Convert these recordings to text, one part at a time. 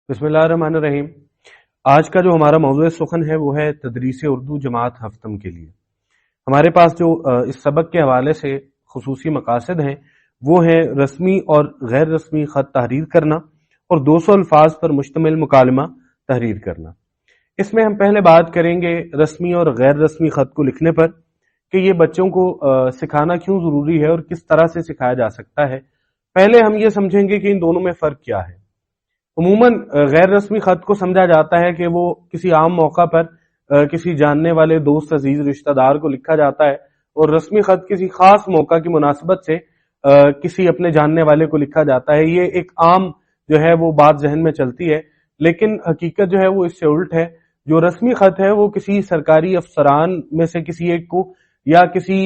बिस्मिल्लाहिर्रहमानिर्रहीम। आज का जो हमारा मौज़ूए सुखन है वो है तदरीस उर्दू जमात हफ्तम के लिए। हमारे पास जो इस सबक के हवाले से खुसूसी मकासद हैं वो है रस्मी और गैर रस्मी ख़त तहरीर करना और 200 अल्फाज पर मुश्तमिल मुकालमा तहरीर करना। इसमें हम पहले बात करेंगे रस्मी और गैर रस्मी ख़त को लिखने पर कि ये बच्चों को सिखाना क्यों ज़रूरी है और किस तरह से सिखाया जा सकता है। पहले हम ये समझेंगे कि इन दोनों में फ़र्क क्या है। उमूमन गैर रस्मी खत को समझा जाता है कि वो किसी आम मौका पर किसी जानने वाले दोस्त अजीज रिश्तेदार को लिखा जाता है और रस्मी खत किसी खास मौका की मुनासबत से किसी अपने जानने वाले को लिखा जाता है। ये एक आम जो है वो बात जहन में चलती है, लेकिन हकीकत जो है वो इससे उल्ट है। जो रस्मी खत है वो किसी सरकारी अफसरान में से किसी एक को या किसी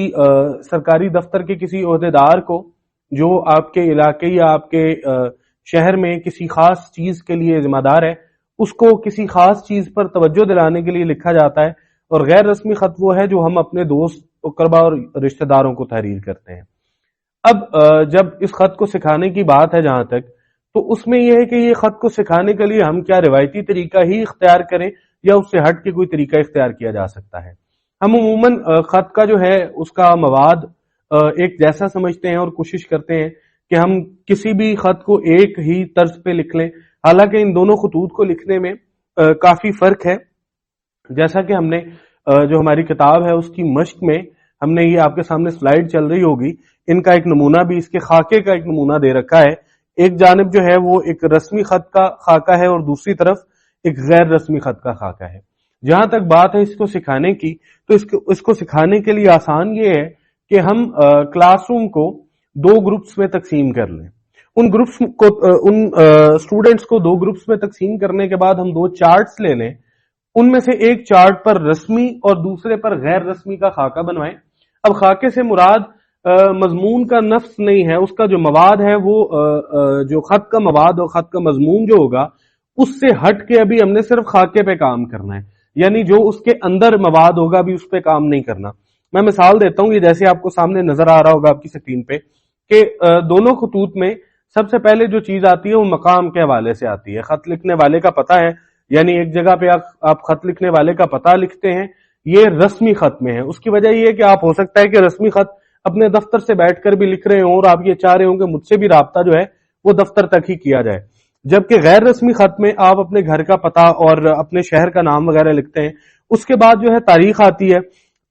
सरकारी दफ्तर के किसी ओहदेदार को जो आपके इलाके या आपके शहर में किसी खास चीज के लिए जिम्मेदार है, उसको किसी खास चीज पर तवज्जो दिलाने के लिए लिखा जाता है। और गैर रस्मी खत वो है जो हम अपने दोस्त, अकरबा और रिश्तेदारों को तहरीर करते हैं। अब जब इस खत को सिखाने की बात है जहां तक, तो उसमें यह है कि ये खत को सिखाने के लिए हम क्या रिवायती तरीका ही इख्तियार करें या उससे हट के कोई तरीका इख्तियार किया जा सकता है। हम उमूमन खत का जो है उसका मवाद एक जैसा समझते हैं और कोशिश करते हैं कि हम किसी भी खत को एक ही तर्ज पे लिख लें। हालांकि इन दोनों खतूत को लिखने में काफी फर्क है। जैसा कि हमने जो हमारी किताब है उसकी मश्क में हमने ये आपके सामने स्लाइड चल रही होगी, इनका एक नमूना भी, इसके खाके का एक नमूना दे रखा है। एक जानिब जो है वो एक रस्मी खत का खाका है और दूसरी तरफ एक गैर रस्मी खत का खाका है। जहां तक बात है इसको सिखाने की, तो इसको सिखाने के लिए आसान ये है कि हम क्लासरूम को दो ग्रुप्स में तकसीम कर लें। उन ग्रुप्स को उन स्टूडेंट्स को दो ग्रुप्स में तकसीम करने के बाद हम दो चार्ट्स ले लें। उनमें से एक चार्ट पर रस्मी और दूसरे पर गैर रस्मी का खाका बनवाएं। अब खाके से मुराद मजमून का नफ्स नहीं है, उसका जो मवाद है वो जो खत का मवाद और खत का मजमून जो होगा उससे हट के अभी हमने सिर्फ खाके पे काम करना है, यानी जो उसके अंदर मवाद होगा अभी उस पर काम नहीं करना। मैं मिसाल देता हूं, ये जैसे आपको सामने नजर आ रहा होगा आपकी स्क्रीन पे कि दोनों खतूत में सबसे पहले जो चीज आती है वो मकाम के हवाले से आती है। खत लिखने वाले का पता है, यानी एक जगह पे आप खत लिखने वाले का पता लिखते हैं, ये रस्मी खत में है। उसकी वजह ये है कि आप हो सकता है कि रस्मी खत अपने दफ्तर से बैठकर भी लिख रहे हो और आप ये चाह रहे हो कि मुझसे भी राब्ता जो है वो दफ्तर तक ही किया जाए, जबकि गैर रस्मी खत में आप अपने घर का पता और अपने शहर का नाम वगैरह लिखते हैं। उसके बाद जो है तारीख आती है।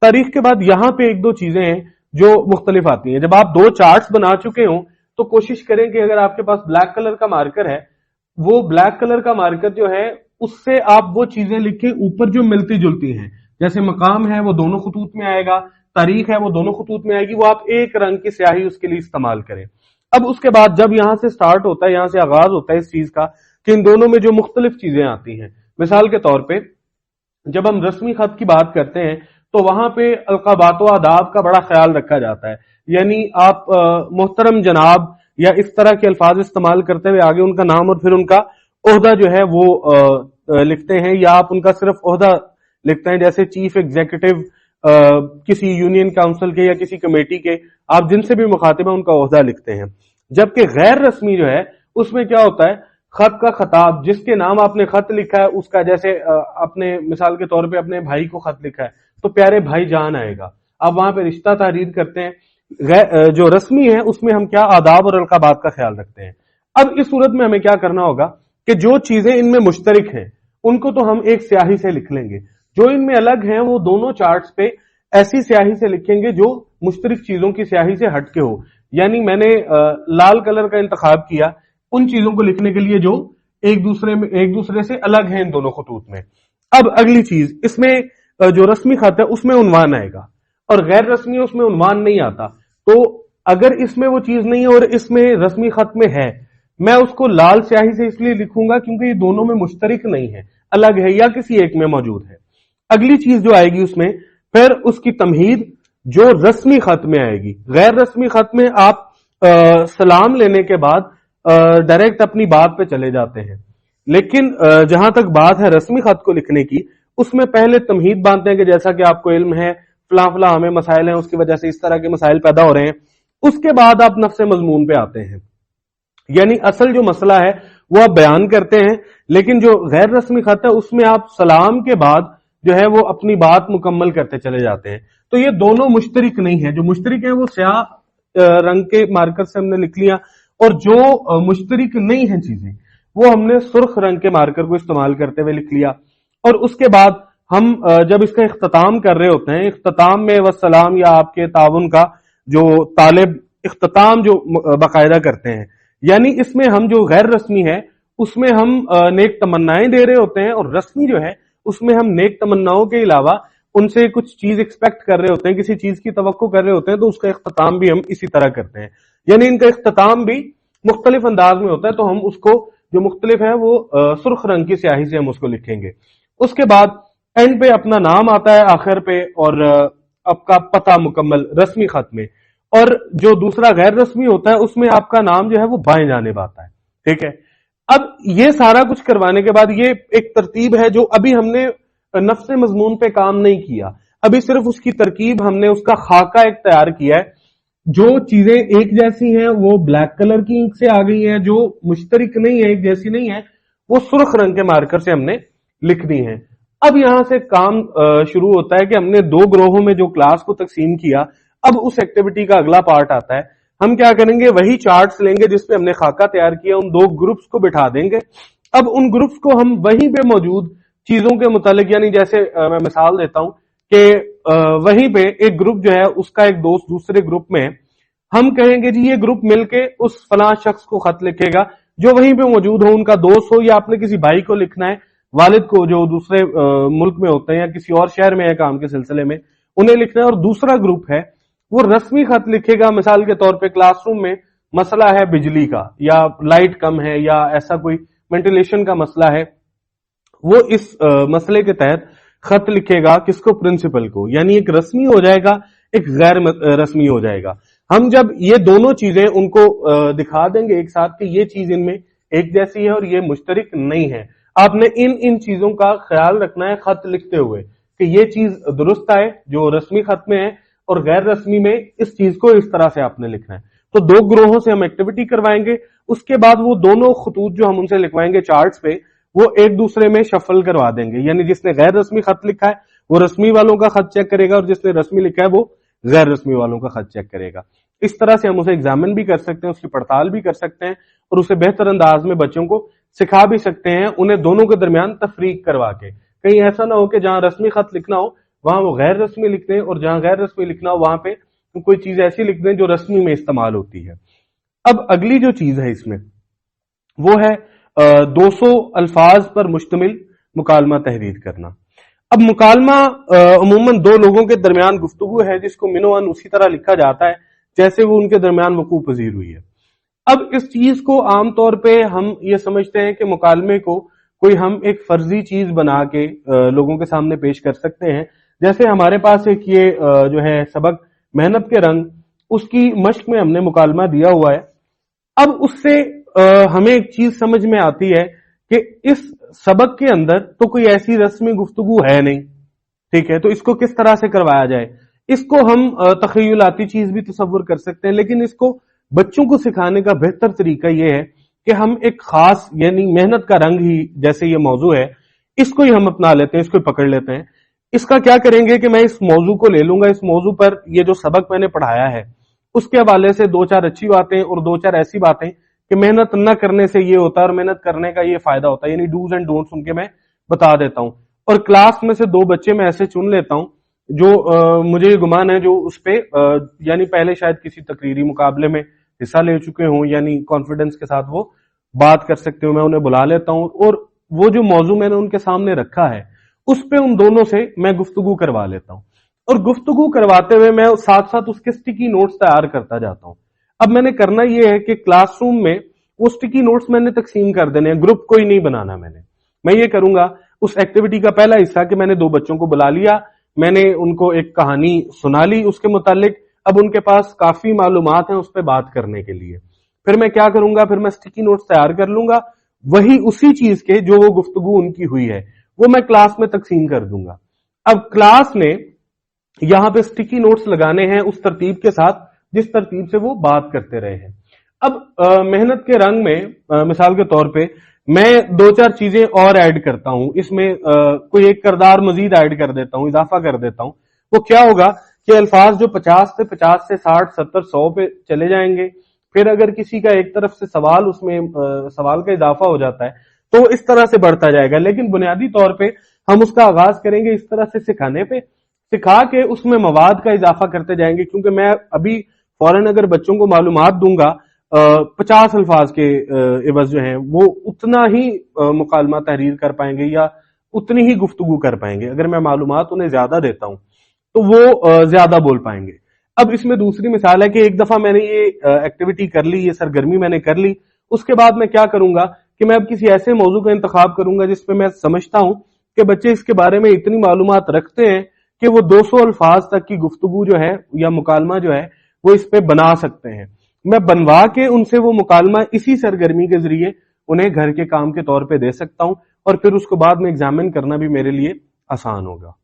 तारीख के बाद यहाँ पे एक दो चीजें हैं जो मुख्तलिफ आती हैं। जब आप दो चार्ट्स बना चुके हो तो कोशिश करें कि अगर आपके पास ब्लैक कलर का मार्कर है, वो ब्लैक कलर का मार्कर जो है उससे आप वो चीजें लिखें ऊपर जो मिलती जुलती हैं। जैसे मकाम है वो दोनों खतूत में आएगा, तारीख है वो दोनों खतूत में आएगी, वो आप एक रंग की स्याही उसके लिए इस्तेमाल करें। अब उसके बाद जब यहां से स्टार्ट होता है, यहां से आगाज होता है इस चीज का कि इन दोनों में जो मुख्तलिफ चीजें आती हैं। मिसाल के तौर पर जब हम रस्मी खत की बात करते हैं तो वहां पे अलकाबात व आदाब का बड़ा ख्याल रखा जाता है, यानी आप मोहतरम जनाब या इस तरह के अल्फाज इस्तेमाल करते हुए आगे उनका नाम और फिर उनका ओहदा जो है वो लिखते हैं, या आप उनका सिर्फ ओहदा लिखते हैं। जैसे चीफ एग्जीक्यूटिव किसी यूनियन काउंसिल के या किसी कमेटी के, आप जिनसे भी मुखातिब है उनका ओहदा लिखते हैं। जबकि गैर रस्मी जो है उसमें क्या होता है, खत का खताब, जिसके नाम आपने खत लिखा है उसका, जैसे अपने मिसाल के तौर पे अपने भाई को खत लिखा है तो प्यारे भाई जान आएगा, आप वहां पे रिश्ता तहरीर करते हैं। जो रस्मी है उसमें हम क्या आदाब और अलकाबात का ख्याल रखते हैं। अब इस सूरत में हमें क्या करना होगा कि जो चीजें इनमें मुश्तरक हैं उनको तो हम एक स्याही से लिख लेंगे, जो इनमें अलग हैं वो दोनों चार्ट्स पे ऐसी स्याही से लिखेंगे जो मुश्तरक चीजों की स्याही से हटके हो। यानी मैंने लाल कलर का इंतखाब किया उन चीजों को लिखने के लिए जो एक दूसरे से अलग है इन दोनों खतूत में। अब अगली चीज, इसमें जो रस्मी खत है उसमें उन्वान आएगा और गैर रस्मी है उसमें उन्वान नहीं आता। तो अगर इसमें वो चीज नहीं है और इसमें रस्मी खत में है, मैं उसको लाल स्याही से इसलिए लिखूंगा क्योंकि ये दोनों में मुश्तरक नहीं है, अलग है या किसी एक में मौजूद है। अगली चीज जो आएगी उसमें फिर उसकी तमहीद जो रस्मी खत में आएगी। गैर रस्मी खत में आप सलाम लेने के बाद डायरेक्ट अपनी बात पे चले जाते हैं, लेकिन जहां तक बात है रस्मी खत को लिखने की, उसमें पहले तमहीद बांधते हैं कि जैसा कि आपको इल्म है फला फला हमें मसाइल हैं, उसकी वजह से इस तरह के मसाइल पैदा हो रहे हैं। उसके बाद आप नफ्स मजमून पे आते हैं, यानी असल जो मसला है وہ आप बयान करते हैं, लेकिन जो गैर रस्मी खत है उसमें आप सलाम के बाद जो है वो अपनी बात मुकम्मल करते चले जाते हैं। तो ये दोनों मुश्तरिक नहीं है। जो मुश्तरिक है वो स्याह रंग के मार्कर से हमने लिख लिया, और जो मुश्तरिक नहीं है चीजें वो हमने सुर्ख रंग के मार्कर को इस्तेमाल करते हुए लिख लिया। और उसके बाद हम जब इसका इख्तिताम कर रहे होते हैं, इख्तिताम में वस्सलाम या आपके ताउन का जो तालिब इख्तिताम जो बाकायदा करते हैं, यानी इसमें हम जो गैर रस्मी है उसमें हम नेक तमन्नाएं दे रहे होते हैं, और रस्मी जो है उसमें हम नेक तमन्नाओं के अलावा उनसे कुछ चीज एक्सपेक्ट कर रहे होते हैं, किसी चीज की तवक्को कर रहे होते हैं, तो उसका इख्तिताम भी हम इसी तरह करते हैं। यानी इनका इख्तिताम भी मुख्तलिफ अंदाज में होता है, तो हम उसको जो मुख्तलिफ है वो सुर्ख रंग की स्याही से हम उसको लिखेंगे। उसके बाद एंड पे अपना नाम आता है आखिर पे, और आपका पता मुकम्मल रस्मी खत में, और जो दूसरा गैर रस्मी होता है उसमें आपका नाम जो है वो बाएं जानिब आता है। ठीक है, अब ये सारा कुछ करवाने के बाद ये एक तरतीब है जो अभी हमने नफ्स मजमून पे काम नहीं किया, अभी सिर्फ उसकी तरकीब हमने उसका खाका एक तैयार किया है। जो चीजें एक जैसी हैं वो ब्लैक कलर की इंक से आ गई हैं, जो मुश्तरिक नहीं है, एक जैसी नहीं है, वो सुर्ख रंग के मार्कर से हमने लिखनी है। अब यहां से काम शुरू होता है कि हमने दो ग्रोहों में जो क्लास को तकसीम किया, अब उस एक्टिविटी का अगला पार्ट आता है। हम क्या करेंगे, वही चार्ट्स लेंगे जिसपे हमने खाका तैयार किया, उन दो ग्रुप्स को बिठा देंगे। अब उन ग्रुप्स को हम वहीं पे मौजूद चीजों के मुतालिक, यानी जैसे मैं मिसाल देता हूं कि वहीं पे एक ग्रुप जो है उसका एक दोस्त दूसरे ग्रुप में, हम कहेंगे जी ये ग्रुप मिलके उस फलां शख्स को खत लिखेगा जो वहीं पे मौजूद हो, उनका दोस्त हो, या आपने किसी भाई को लिखना है, वालिद को जो दूसरे मुल्क में होते हैं या किसी और शहर में है काम के सिलसिले में, उन्हें लिखना है। और दूसरा ग्रुप है वो रस्मी खत लिखेगा, मिसाल के तौर पे क्लासरूम में मसला है बिजली का, या लाइट कम है, या ऐसा कोई वेंटिलेशन का मसला है, वो इस मसले के तहत खत लिखेगा किसको, प्रिंसिपल को। यानी एक रस्मी हो जाएगा, एक गैर रस्मी हो जाएगा। हम जब ये दोनों चीजें उनको दिखा देंगे एक साथ कि ये चीज इनमें एक जैसी है और ये मुश्तरिक नहीं है, आपने इन चीजों का ख्याल रखना है खत लिखते हुए कि ये चीज दुरुस्त आए जो रस्मी खत में है, और गैर रस्मी में इस चीज को इस तरह से आपने लिखना है। तो दो ग्रोहों से हम एक्टिविटी करवाएंगे, उसके बाद वो दोनों खतूत जो हम उनसे लिखवाएंगे चार्ट्स पे, वो एक दूसरे में शफल करवा देंगे। यानी जिसने गैर रस्मी खत लिखा है वो रस्मी वालों का खत चेक करेगा, और जिसने रस्मी लिखा है वो गैर रस्मी वालों का खत चेक करेगा। इस तरह से हम उसे एग्जामिन भी कर सकते हैं, उसकी पड़ताल भी कर सकते हैं, और उसे बेहतर अंदाज में बच्चों को सिखा भी सकते हैं, उन्हें दोनों के दरमियान तफरीक करवा के। कहीं ऐसा ना हो कि जहां रस्मी खत लिखना हो वहां वो गैर रस्मी लिख दें, और जहां गैर रस्मी लिखना हो वहां पे कोई चीज ऐसी लिख दें जो रस्मी में इस्तेमाल होती है। अब अगली जो चीज है इसमें वो है 200 अल्फाज पर मुश्तमिल मुकालमा तहरीर करना। अब मुकालमा अमूमन दो लोगों के दरमियान गुफ्तगू है जिसको मिनोअन उसी तरह लिखा जाता है जैसे वो उनके दरमियान वकूफ पजीर हुई है। अब इस चीज को आमतौर पे हम ये समझते हैं कि मुकालमे को कोई हम एक फर्जी चीज बना के लोगों के सामने पेश कर सकते हैं। जैसे हमारे पास एक ये जो है सबक मेहनत के रंग, उसकी मश्क में हमने मुकालमा दिया हुआ है। अब उससे हमें एक चीज समझ में आती है कि इस सबक के अंदर तो कोई ऐसी रस्मी गुफ्तगू है नहीं, ठीक है, तो इसको किस तरह से करवाया जाए। इसको हम तखयलाती चीज भी तस्वुर कर सकते हैं, लेकिन इसको बच्चों को सिखाने का बेहतर तरीका यह है कि हम एक खास, यानी मेहनत का रंग ही जैसे ये मौजू है, इसको ही हम अपना लेते हैं, इसको ही पकड़ लेते हैं। इसका क्या करेंगे कि मैं इस मौजू को ले लूंगा, इस मौजू पर ये जो सबक मैंने पढ़ाया है उसके हवाले से दो चार अच्छी बातें और दो चार ऐसी बातें कि मेहनत न करने से ये होता है और मेहनत करने का ये फायदा होता है, यानी डूज एंड डोंट्स उनके मैं बता देता हूं। और क्लास में से दो बच्चे मैं ऐसे चुन लेता हूं जो मुझे ये गुमान है जो उस पे यानी पहले शायद किसी तकरीरी मुकाबले में हिस्सा ले चुके हों, यानी कॉन्फिडेंस के साथ वो बात कर सकते हो। मैं उन्हें बुला लेता हूं और वो जो मौजू मैंने उनके सामने रखा है उस पे उन दोनों से मैं गुफ्तगू करवा लेता हूं, और गुफ्तगू करवाते हुए मैं साथ साथ उसके स्टिकी नोट्स तैयार करता जाता हूं। अब मैंने करना यह है कि क्लासरूम में वो स्टिकी नोट्स मैंने तकसीम कर देने हैं, ग्रुप कोई नहीं बनाना। मैं ये करूंगा उस एक्टिविटी का पहला हिस्सा कि मैंने दो बच्चों को बुला लिया, मैंने उनको एक कहानी सुना ली उसके मुतालिक, अब उनके पास काफी मालूमात हैं उस पर बात करने के लिए। फिर मैं क्या करूंगा, फिर मैं स्टिकी नोट्स तैयार कर लूंगा, वही उसी चीज के जो वो गुफ्तगू उनकी हुई है वो मैं क्लास में तकसीम कर दूंगा। अब क्लास ने यहां पे स्टिकी नोट्स लगाने हैं उस तरतीब के साथ जिस तरतीब से वो बात करते रहे हैं। अब मेहनत के रंग में मिसाल के तौर पे मैं दो चार चीजें और ऐड करता हूं इसमें, कोई एक किरदार मजीद ऐड कर देता हूं, इजाफा कर देता हूं। वो क्या होगा कि अल्फाज जो 50 से 60 70 100 पे चले जाएंगे। फिर अगर किसी का एक तरफ से सवाल, उसमें सवाल का इजाफा हो जाता है तो इस तरह से बढ़ता जाएगा। लेकिन बुनियादी तौर पे हम उसका आगाज करेंगे इस तरह से सिखाने पे, सिखा के उसमें मवाद का इजाफा करते जाएंगे। क्योंकि मैं अभी फौरन अगर बच्चों को मालूमात दूंगा 50 अल्फाज के एवज जो हैं वो उतना ही मुकालमा तहरीर कर पाएंगे या उतनी ही गुफ्तगू कर पाएंगे। अगर मैं मालूमात उन्हें ज्यादा देता हूं तो वो ज्यादा बोल पाएंगे। अब इसमें दूसरी मिसाल है कि एक दफा मैंने ये एक्टिविटी कर ली, ये सरगर्मी मैंने कर ली, उसके बाद मैं क्या करूंगा कि मैं अब किसी ऐसे मौजू का इंतखाब करूंगा जिसपे मैं समझता हूं कि बच्चे इसके बारे में इतनी मालूमात रखते हैं कि वो 200 अल्फाज तक की गुफ्तगू जो है या मुकालमा जो है वो इस पे बना सकते हैं। मैं बनवा के उनसे वो मुकालमा इसी सरगर्मी के जरिए उन्हें घर के काम के तौर पे दे सकता हूं और फिर उसको बाद में एग्जामिन करना भी मेरे लिए आसान होगा।